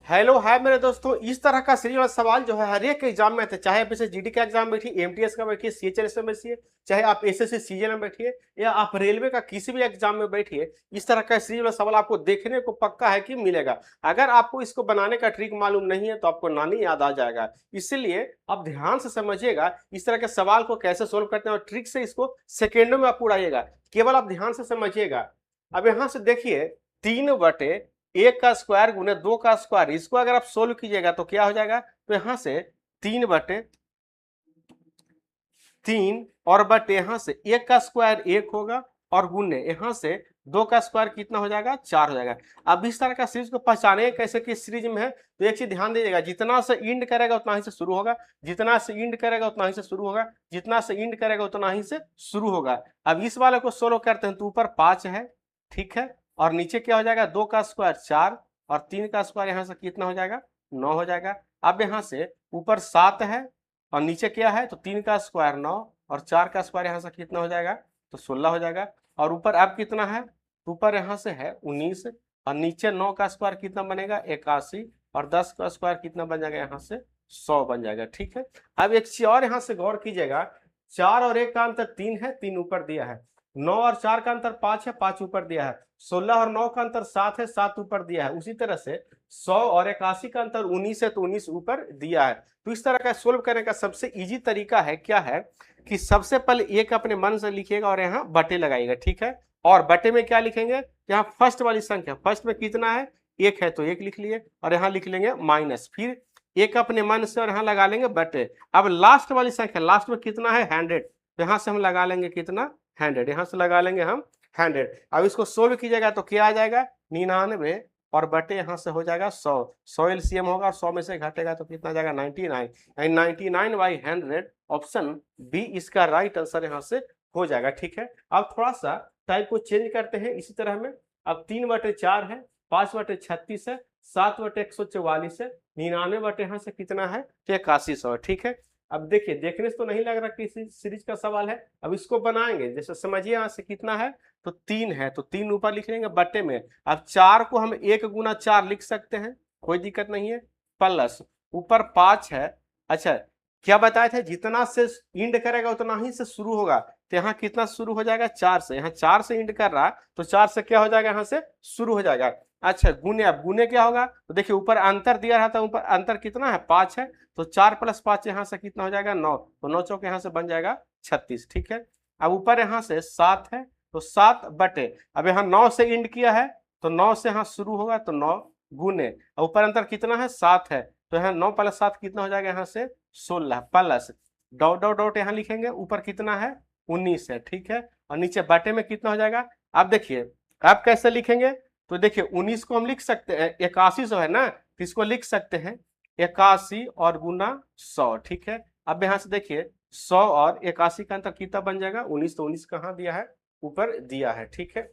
Hello hi मेरे दोस्तों। इस तरह का सीरीज वाला सवाल जो है हर एक एग्जाम में थे, चाहे आप इसे जीडी का एग्जाम बैठिए, एमटीएस का बैठिए, सीएचएस में बैठिए, चाहे आप एसएससी सीजन में बैठिए या आप रेलवे का किसी भी एग्जाम में बैठिए, इस तरह का सीरीज वाला सवाल आपको देखने को पक्का है कि मिलेगा। अगर आपको इसको बनाने का ट्रिक मालूम नहीं है तो आपको नानी याद आ जाएगा। इसीलिए आप ध्यान से समझिएगा इस तरह के सवाल को कैसे सोल्व करते हैं और ट्रिक से इसको सेकेंडों में आप उड़ाइएगा। केवल आप ध्यान से समझिएगा। अब यहां से देखिए 3/1 का स्क्वायर गुने 2 का स्क्वायर, इसको अगर आप सोल्व कीजिएगा तो क्या हो जाएगा, तो यहां से 3/3 और बटे यहां से 1 का स्क्वायर 1 होगा और गुने यहां से 2 का स्क्वायर कितना हो जाएगा, 4 हो जाएगा। अब इस तरह का सीरीज को पहचाने कैसे किस सीरीज में है, तो एक चीज ध्यान दीजिएगा, जितना से इंड करेगा उतना ही से शुरू होगा, जितना से इंड करेगा उतना ही से शुरू होगा, जितना से इंड करेगा उतना ही से शुरू होगा। अब इस वाले को सोल्व करते हैं तो ऊपर 5 है, ठीक है, और नीचे क्या हो जाएगा, 2 का स्क्वायर 4 और 3 का स्क्वायर यहां से कितना हो जाएगा, 9 हो जाएगा। अब यहां से ऊपर 7 है और नीचे क्या है, तो 3 का स्क्वायर 9 और 4 का स्क्वायर यहां से कितना हो जाएगा, तो 16 हो जाएगा। और ऊपर अब कितना है, ऊपर यहां से है 19 और नीचे 9 का स्क्वायर कितना बनेगा, 81 और 10 का स्क्वायर कितना बन जाएगा, यहाँ से 100 बन जाएगा। ठीक है, अब एक चीज और यहाँ से गौर कीजिएगा, 4 और 1 का अंतर 3 है, 3 ऊपर दिया है, 9 और 4 का अंतर 5 है, 5 ऊपर दिया है, 16 और 9 का अंतर 7 है, 7 ऊपर दिया है। उसी तरह से 100 और 81 का अंतर 19 है, तो 19 ऊपर दिया है। तो इस तरह का सोल्व करने का सबसे इजी तरीका है क्या है कि सबसे पहले एक अपने मन से लिखिएगा और यहाँ बटे लगाइएगा, ठीक है। और बटे में क्या लिखेंगे, यहाँ फर्स्ट वाली संख्या, फर्स्ट में कितना है, 1 है तो 1 लिख लिए और यहाँ लिख लेंगे माइनस, फिर एक अपने मन से और यहाँ लगा लेंगे बटे। अब लास्ट वाली संख्या, लास्ट में कितना है 100, तो यहाँ से हम लगा लेंगे कितना 100, यहाँ से लगा लेंगे हम 100। अब इसको सोल्व कीजिएगा तो क्या आ जाएगा 99 और बटे यहाँ से हो जाएगा 100, 100 एलसीएम होगा और 100 में से घटेगा तो कितना जाएगा 99, 99/100 ऑप्शन बी इसका राइट आंसर यहाँ से हो जाएगा। ठीक है, अब थोड़ा सा टाइप को चेंज करते हैं इसी तरह में। अब 3/4 है, 5/36 है, 7/144 है, 99 बटे यहाँ से कितना है, तो 8100। ठीक है, अब देखिए देखने से तो नहीं लग रहा किसी सीरीज का सवाल है। अब इसको बनाएंगे, जैसे समझिए यहाँ से कितना है, तो 3 है तो 3 ऊपर लिख लेंगे बटे में। अब 4 को हम 1 गुना 4 लिख सकते हैं, कोई दिक्कत नहीं है, प्लस ऊपर 5 है। अच्छा, क्या बताए थे, जितना से इंड करेगा उतना ही से शुरू होगा, तो यहाँ कितना शुरू हो जाएगा 4 से, यहाँ 4 से इंड कर रहा है तो 4 से क्या हो जाएगा, यहाँ से शुरू हो जाएगा। अच्छा गुने, अब गुने क्या होगा, तो देखिए ऊपर अंतर दिया रहा था, ऊपर अंतर कितना है 5 है, तो 4 + 5 यहाँ से कितना हो जाएगा 9, तो 9 चौक यहाँ से बन जाएगा 36। ठीक है, अब ऊपर यहाँ से 7 है तो 7 बटे, अब यहाँ 9 से इंड किया है तो 9 से यहाँ शुरू होगा तो 9 गुने, ऊपर अंतर कितना है 7 है, तो यहाँ 9 + 7 कितना हो जाएगा, यहाँ से 16 प्लस डॉट डॉट डॉट यहाँ लिखेंगे, ऊपर कितना है 19 है। ठीक है, और नीचे बटे में कितना हो जाएगा। अब देखिए अब कैसे लिखेंगे, तो देखिए 19 को हम लिख सकते हैं, 8100 है ना, तो इसको लिख सकते हैं 81 और गुना 100। ठीक है, अब यहाँ से देखिए 100 और 81 का अंतर कितना बन जाएगा 19, तो 19 कहाँ दिया है, ऊपर दिया है। ठीक है,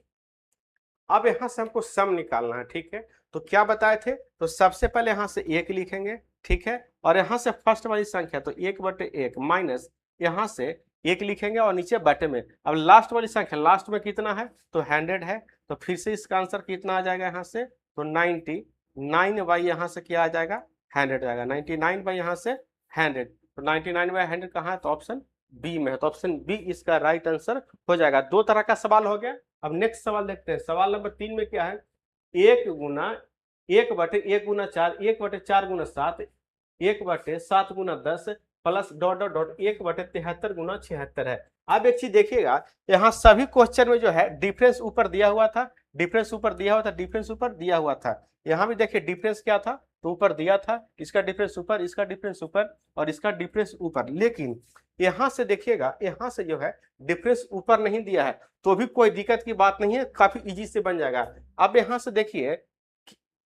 अब यहाँ से हमको सम निकालना है। ठीक है, तो क्या बताए थे, तो सबसे पहले यहाँ से 1 लिखेंगे, ठीक है, और यहाँ से फर्स्ट वाली संख्या तो 1/1 माइनस यहाँ से 1 लिखेंगे और नीचे बटे में। अब लास्ट वाली संख्या, लास्ट में कितना है, तो 100 है, तो फिर से इसका आंसर कितना आ जाएगा यहाँ से, तो 99 यहाँ से क्या आ जाएगा 100 आएगा, 99 यहाँ से 100, तो 99/100 कहाँ है, तो ऑप्शन बी में है, तो ऑप्शन बी इसका राइट आंसर हो जाएगा। दो तरह का सवाल हो गया। अब नेक्स्ट सवाल देखते हैं, सवाल नंबर 3 में क्या है, 1/1 गुना 4, 1/4 गुना 7, 1/7 गुना 10 प्लस डॉट डॉट डॉट 1/73 गुना 76 है। अब एक चीज देखिएगा, यहाँ सभी क्वेश्चन में जो है डिफरेंस ऊपर दिया हुआ था, डिफरेंस ऊपर दिया हुआ था, डिफरेंस ऊपर दिया हुआ था। यहाँ भी देखिए डिफरेंस क्या था, तो ऊपर दिया था, इसका डिफरेंस ऊपर, इसका डिफरेंस ऊपर और इसका डिफरेंस ऊपर। लेकिन यहाँ से देखिएगा, यहाँ से जो है डिफरेंस ऊपर नहीं दिया है, तो भी कोई दिक्कत की बात नहीं है, काफी इजी से बन जाएगा। अब यहाँ से देखिए,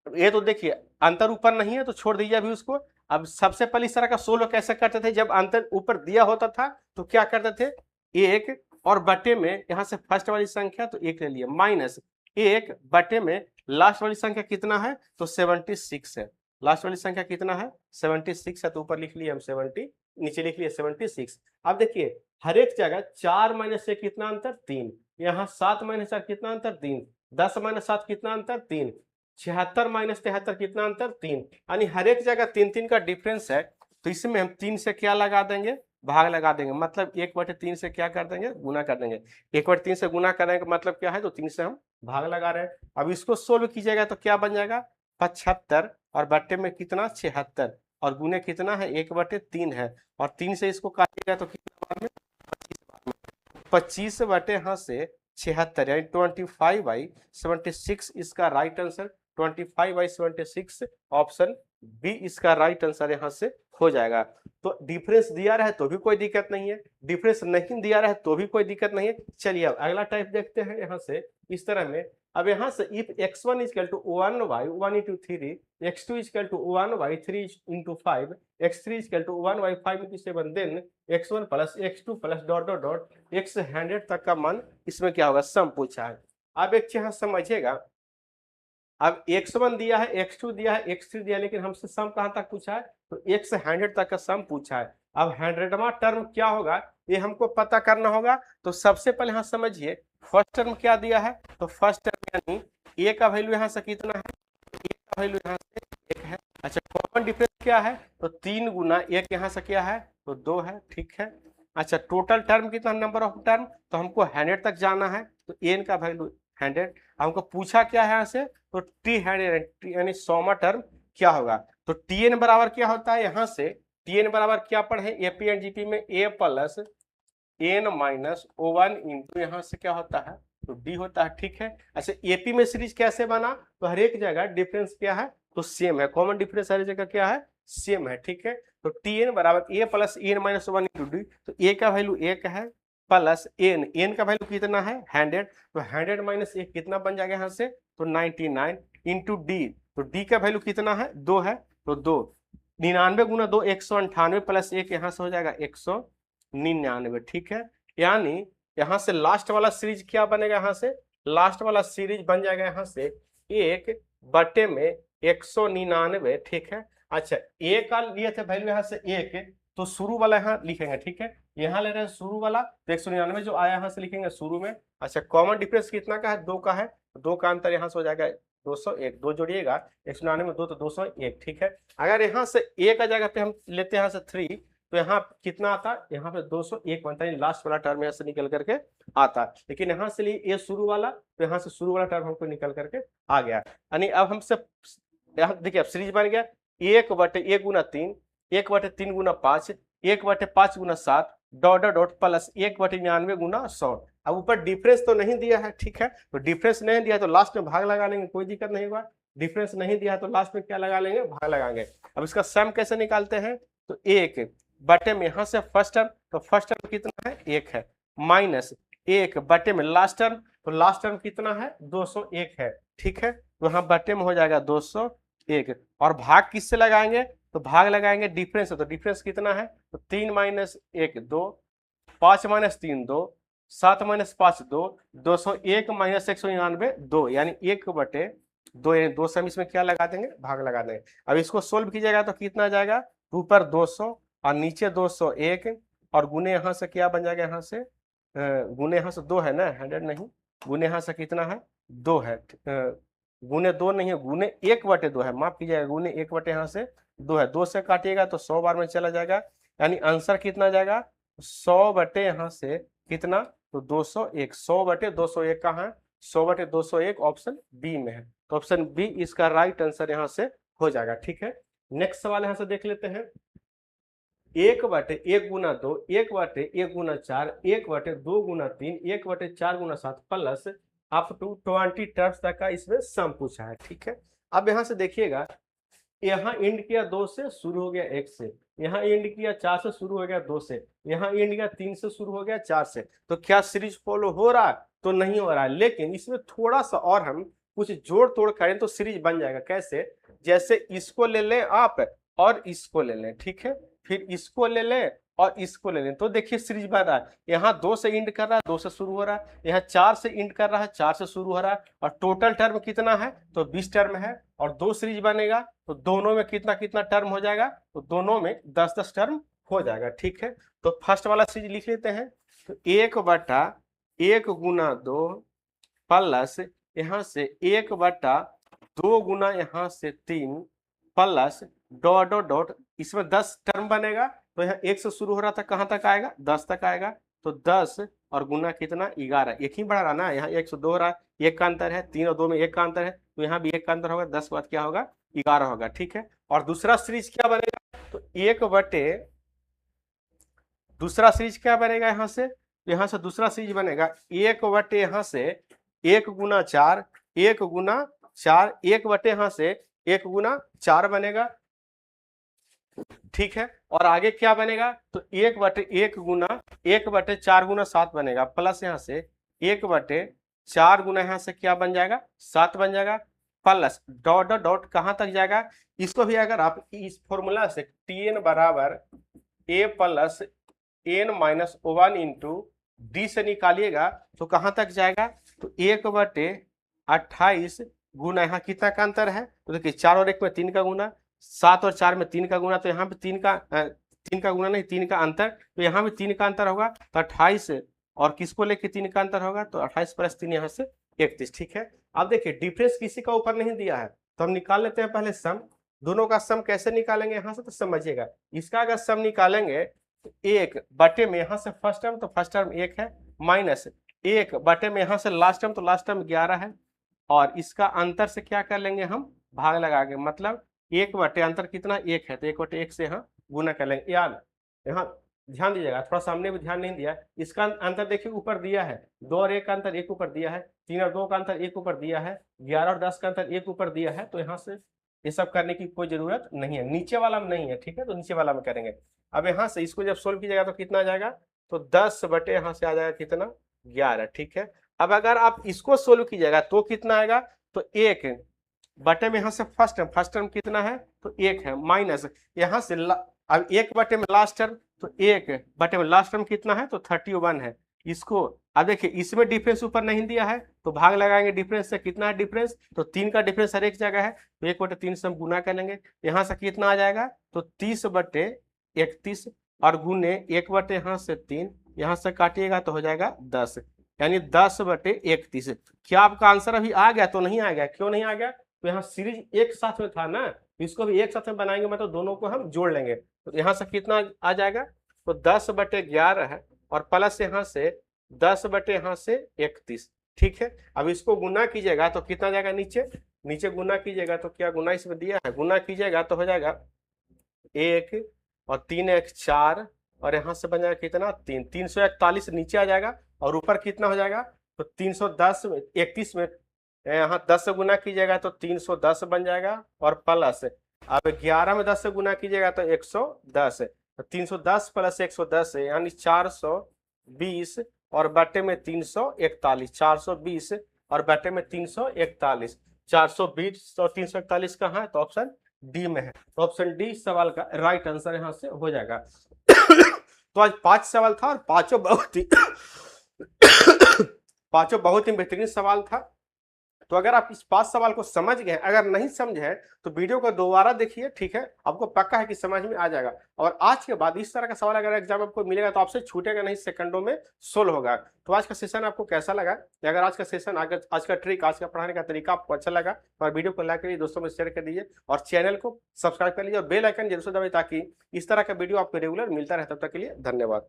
ये तो देखिए अंतर ऊपर नहीं है तो छोड़ दीजिए अभी उसको। अब सबसे पहले इस तरह का सोल्व कैसे करते थे, जब अंतर ऊपर दिया होता था तो क्या करते थे, 1 और बटे में यहाँ से फर्स्ट वाली संख्या तो 1 ले लिए, माइनस 1 बटे में लास्ट वाली संख्या कितना है, तो 76 है, लास्ट वाली संख्या कितना है 76 है, तो ऊपर लिख लिए हम 70, नीचे लिख लिए 76। अब देखिए हर एक जगह 4 - 1 कितना अंतर 3, यहाँ 7 - 4 कितना अंतर 3, 10 - 7 कितना अंतर 3, 76 माइनस 73 कितना अंतर 3, यानी हर एक जगह 3 का डिफरेंस है, तो इसमें हम 3 से क्या लगा देंगे, भाग लगा देंगे, मतलब 1/3 से क्या कर देंगे, गुना कर देंगे। 1/3 से गुना करने का मतलब क्या है, तो 3 से हम भाग लगा रहे हैं। अब इसको सोल्व कीजिएगा तो क्या बन जाएगा, 75 और बट्टे में कितना 76 और गुने कितना है 1/3 है, और 3 से इसको काटिएगा तो कितना बार में 25 बटे यहाँ से 76 यानी 25/76 इसका राइट आंसर, 25/76 ऑप्शन बी इसका राइट आंसर यहाँ से हो जाएगा। तो डिफरेंस दिया रहे तो भी कोई दिक्कत नहीं है, डिफरेंस नहीं दिया रहे तो भी कोई दिक्कत नहीं है। चलिए अब अगला टाइप देखते हैं यहाँ से इस तरह में। अब यहाँ से if x1 equal to 1/1 into 3, x2 equal to 1/3 into 5, x3 equal to 1/5 into 7, then x1 plus x2 plus dot dot dot x 100 तक का मान इसमें क्या होगा, सम पूछा है। अब एक चीज समझिएगा, अब x1 दिया है, x2 दिया है, x3 दिया है, लेकिन हमसे सम कहां तक पूछा है, तो x 100 तक का सम पूछा है। अब 100वां टर्म क्या होगा ये हमको पता करना होगा। तो सबसे पहले यहाँ समझिए फर्स्ट टर्म क्या दिया है, तो फर्स्ट टर्म यानी a का वैल्यू यहाँ से कितना है, a का वैल्यू यहाँ से 1 है। अच्छा कॉमन डिफरेंस क्या है, तो 3 गुना 1 यहाँ से क्या है, तो 2 है, ठीक है। अच्छा टोटल टर्म कितना, नंबर ऑफ टर्म, तो हमको 100 तक जाना है, तो n का वैल्यू 100। हमको पूछा क्या है यहाँ से, तो t100 यानी 100वां टर्म क्या होगा, तो tn बराबर क्या होता है, यहाँ से tn बराबर क्या पढ़े एपी एंड जीपी में, a plus n minus O1 into यहाँ से क्या होता है, तो d होता है, ठीक है। अच्छा एपी में सीरीज कैसे बना, तो हर एक जगह डिफरेंस क्या है, तो सेम है, कॉमन डिफरेंस हर जगह क्या है, सेम है, ठीक है। तो tn बराबर a plus n minus 1 into D, तो a का वैल्यू 1 है प्लस n का वैल्यू कितना है 100, तो 100 माइनस 1 कितना बन जाएगा यहाँ से, तो 99 इंटू डी, तो डी का वैल्यू कितना है 2 है, तो 2 99 गुना 2 198 प्लस 1 यहाँ से हो जाएगा 199, ठीक है। यानी यहाँ से लास्ट वाला सीरीज क्या बनेगा, यहाँ से लास्ट वाला सीरीज बन जाएगा यहाँ से 1/199, ठीक है। अच्छा ए का लिए थे वैल्यू यहाँ से 1, तो शुरू वाला यहाँ लिखेंगे, ठीक है। यहाँ ले रहे हैं शुरू वाला, तो 199 जो आया यहाँ से लिखेंगे शुरू में। अच्छा कॉमन डिफरेंस कितना का है, 2 का है, 2 का अंतर यहाँ से हो जाएगा 201, 2 जोड़िएगा 199 में 2 तो 201, ठीक है। अगर यहाँ से ए का जगह पे हम लेते हैं यहाँ से 3, तो यहाँ कितना आता है, यहाँ पे 201 बनता है, लास्ट वाला टर्म यहाँ से निकल करके आता है। लेकिन यहाँ से लिए ए शुरू वाला, तो यहाँ से शुरू वाला टर्म हमको निकल करके आ गया। यानी अब हमसे यहाँ देखिए अब सीरीज बन गया 1/1 गुना 3, 1/3 गुना 5, 1/5 गुना 7 डॉट डॉट प्लस 1/99 गुना 100। अब ऊपर डिफरेंस तो नहीं दिया है, ठीक है, तो डिफरेंस नहीं दिया तो लास्ट में भाग लगा लेंगे, कोई दिक्कत नहीं होगा। डिफरेंस नहीं दिया तो लास्ट में क्या लगा लेंगे, भाग लगाएंगे। अब इसका सम कैसे निकालते हैं, तो 1 में यहाँ से फर्स्ट टर्म, तो फर्स्ट टर्म कितना है 1 है, माइनस 1 में लास्ट टर्म, तो लास्ट टर्म कितना है 201 है, ठीक है। तो यहाँ बटे में हो जाएगा 201, और भाग किससे लगाएंगे, तो भाग लगाएंगे डिफरेंस, तो डिफरेंस कितना है, तो 3 माइनस 1 2, 5 माइनस 3 2, 7 माइनस 5 2, 201 माइनस 199 2, यानी 1/2, यानी 2 से हम इसमें क्या लगा देंगे, भाग लगा देंगे। अब इसको सोल्व कीजिएगा तो कितना आ जाएगा, ऊपर 200 और नीचे 201, और गुने यहाँ से क्या बन जाएगा, यहाँ से गुने यहाँ से 2 है ना, 100 नहीं, गुने यहाँ से कितना है 2 है, गुने 2 नहीं है, गुने 1/2 है, माफ कीजिएगा, गुने 1/, यहाँ से 2 है, 2 से काटिएगा तो 100 बार में चला जाएगा, यानी आंसर कितना जाएगा 100/, यहाँ से कितना, तो 201, 100/201 कहाँ है, 100/201 ऑप्शन बी में है, तो ऑप्शन बी इसका राइट आंसर यहाँ से हो जाएगा, ठीक है। नेक्स्ट सवाल यहाँ से देख लेते हैं, 1/1 गुना 2, 1/1 गुना 4, 1/2 गुना 3, 1/4 गुना 7 प्लस अप टू 20 टर्म्स तक का इसमें सम पूछा है, ठीक है। अब यहाँ से देखिएगा, यहाँ एंड किया 2 से, शुरू हो गया 1 से, यहाँ एंड किया 4 से, शुरू हो गया 2 से, यहाँ एंड किया 3 से, शुरू हो गया 4 से, तो क्या सीरीज फॉलो हो रहा है, तो नहीं हो रहा है। लेकिन इसमें थोड़ा सा और हम कुछ जोड़ तोड़ करें तो सीरीज बन जाएगा। कैसे, जैसे इसको ले लें आप और इसको ले लें, ठीक है, फिर इसको ले लें और इसको ले लें, तो देखिए सीरीज बन रहा है। यहाँ 2 से इंड कर रहा है, 2 से शुरू हो रहा है, यहाँ 4 से इंड कर रहा है, 4 से शुरू हो रहा है, और टोटल टर्म कितना है, तो 20 टर्म है, और 2 सीरीज बनेगा, तो दोनों में कितना कितना टर्म हो जाएगा, तो दोनों में 10-10 टर्म हो जाएगा, ठीक है। तो फर्स्ट वाला सीरीज लिख लेते हैं, तो 1/1 गुना 2 प्लस यहाँ से 1/2 2 गुना यहाँ से 3 प्लस डॉट डॉट डॉट, इसमें 10 टर्म बनेगा तो यहाँ 1 से शुरू हो रहा था, कहाँ तक आएगा 10 तक आएगा, तो 10 और गुना कितना 11, एक ही बढ़ रहा ना, यहाँ 1 से 2 हो रहा है, 1 का अंतर है, 3 और 2 में 1 का अंतर है, तो यहाँ भी 1 का अंतर होगा, 10 के बाद क्या होगा 11 होगा। ठीक है, और दूसरा सीरीज क्या बनेगा, तो 1 बटे दूसरा सीरीज क्या बनेगा यहाँ से, तो यहाँ से दूसरा सीरीज बनेगा 1 बटे यहाँ से 1 गुना 4, 1 गुना 4, 1 बटे यहाँ से 1 गुना 4 बनेगा। ठीक है, और आगे क्या बनेगा, तो 1 बटे 1 गुना 1 बटे 4 गुना 7 बनेगा, प्लस यहाँ से 1 बटे 4 गुना यहाँ से क्या बन जाएगा 7 बन जाएगा, प्लस डॉट डॉट डॉट कहाँ तक जाएगा, इसको भी अगर आप इस फॉर्मूला से tn बराबर a plus n minus 1 into D से निकालिएगा तो कहाँ तक जाएगा, तो 1 बटे 28 गुना यहाँ कितना का अंतर है, तो देखिए 4 और 1 में 3 का गुना, 7 और 4 में 3 का गुना, तो यहाँ पे 3 का गुना नहीं 3 का अंतर, तो यहाँ भी 3 का अंतर होगा, तो 28 और किसको लेके 3 का अंतर होगा, तो 28 प्लस 3 यहाँ से 31। ठीक है, अब देखिए डिफरेंस किसी का ऊपर नहीं दिया है तो हम निकाल लेते हैं पहले सम। दोनों का सम कैसे निकालेंगे यहाँ से, तो समझिएगा, इसका अगर सम निकालेंगे तो 1 बटे में यहाँ से फर्स्ट टर्म, तो फर्स्ट टर्म 1 है, माइनस 1 बटे में यहाँ से लास्ट टर्म, तो लास्ट टर्म 11 है, और इसका अंतर से क्या कर लेंगे हम भाग लगा के, मतलब 1 बटे अंतर कितना 1 है, तो 1 बटे 1 से यहाँ गुना कर लेंगे। यार यहाँ ध्यान दीजिएगा, थोड़ा सामने भी ध्यान नहीं दिया, इसका अंतर देखिए ऊपर दिया है, 2 और 1 का अंतर 1 ऊपर दिया है, 3 और 2 का अंतर 1 ऊपर दिया है, 11 और 10 का अंतर 1 ऊपर दिया है, तो यहाँ से ये सब करने की कोई जरूरत नहीं है, नीचे वाला में नहीं है। ठीक है, तो नीचे वाला में करेंगे। अब यहाँ से इसको जब सोल्व कीजिएगा तो कितना आ जाएगा, तो 10 बटे यहाँ से आ जाएगा कितना 11। ठीक है, अब अगर आप इसको सोल्व कीजिएगा तो कितना आएगा, तो 1 बटे में यहाँ से फर्स्ट टर्म कितना है, तो 1 है, माइनस यहाँ से अब 1 बटे में लास्ट टर्म, तो 1 बटे में लास्ट टर्म कितना है, तो 31 है। इसको अब देखिए इसमें डिफरेंस ऊपर नहीं दिया है तो भाग लगाएंगे, डिफरेंस से कितना है डिफरेंस, तो 3 का डिफरेंस हर एक जगह है, तो 1 बटे 3 से हम गुना कर लेंगे, यहाँ से कितना आ जाएगा, तो 30 बटे 31 और गुने 1 बटे यहाँ से 3, यहाँ से काटिएगा तो हो जाएगा 10, यानी 10 बटे 31। क्या आपका आंसर अभी आ गया, तो नहीं आ गया, क्यों नहीं आ गया, तो यहाँ सीरीज एक साथ में था ना, इसको भी एक साथ में बनाएंगे, मतलब दोनों को हम जोड़ लेंगे, तो यहाँ से कितना आ जाएगा, तो 10 बटे 11 है, और प्लस यहाँ से 10 बटे यहाँ से 31। ठीक है, अब इसको गुना कीजिएगा तो कितना जाएगा, नीचे गुना कीजिएगा तो क्या गुना इसमें दिया है, गुना कीजिएगा तो हो जाएगा 1 और 3 1 4, और यहाँ से बन जाएगा कितना 3, 341 नीचे आ जाएगा, और ऊपर कितना हो जाएगा, तो 310 31 में यहाँ 10 से गुना कीजिएगा तो 310 बन जाएगा, और प्लस अब 11 में 10 से गुना कीजिएगा तो 110, तो 310 प्लस 110 यानी 420, और बटे में 341, 420 और बटे में 341, 420 और 341 कहाँ है, तो ऑप्शन डी में है, तो ऑप्शन डी सवाल का राइट आंसर यहाँ से हो जाएगा। तो आज 5 सवाल था, और पांचों बहुत ही बेहतरीन सवाल था। तो अगर आप इस 5 सवाल को समझ गए, अगर नहीं समझे तो वीडियो को दोबारा देखिए। ठीक है, आपको पक्का है कि समझ में आ जाएगा, और आज के बाद इस तरह का सवाल अगर एग्जाम आपको मिलेगा तो आपसे छूटेगा नहीं, सेकंडों में सोल्व होगा। तो आज का सेशन आपको कैसा लगा, अगर आज का सेशन आज का ट्रिक, आज का पढ़ाने का तरीका आपको अच्छा लगा और वीडियो को लाइक करिए, दोस्तों में शेयर कर दीजिए, और चैनल को सब्सक्राइब कर लीजिए, और बेल आइकन जरूर से दबाइए ताकि इस तरह का वीडियो आपको रेगुलर मिलता रहे। तब तक के लिए धन्यवाद।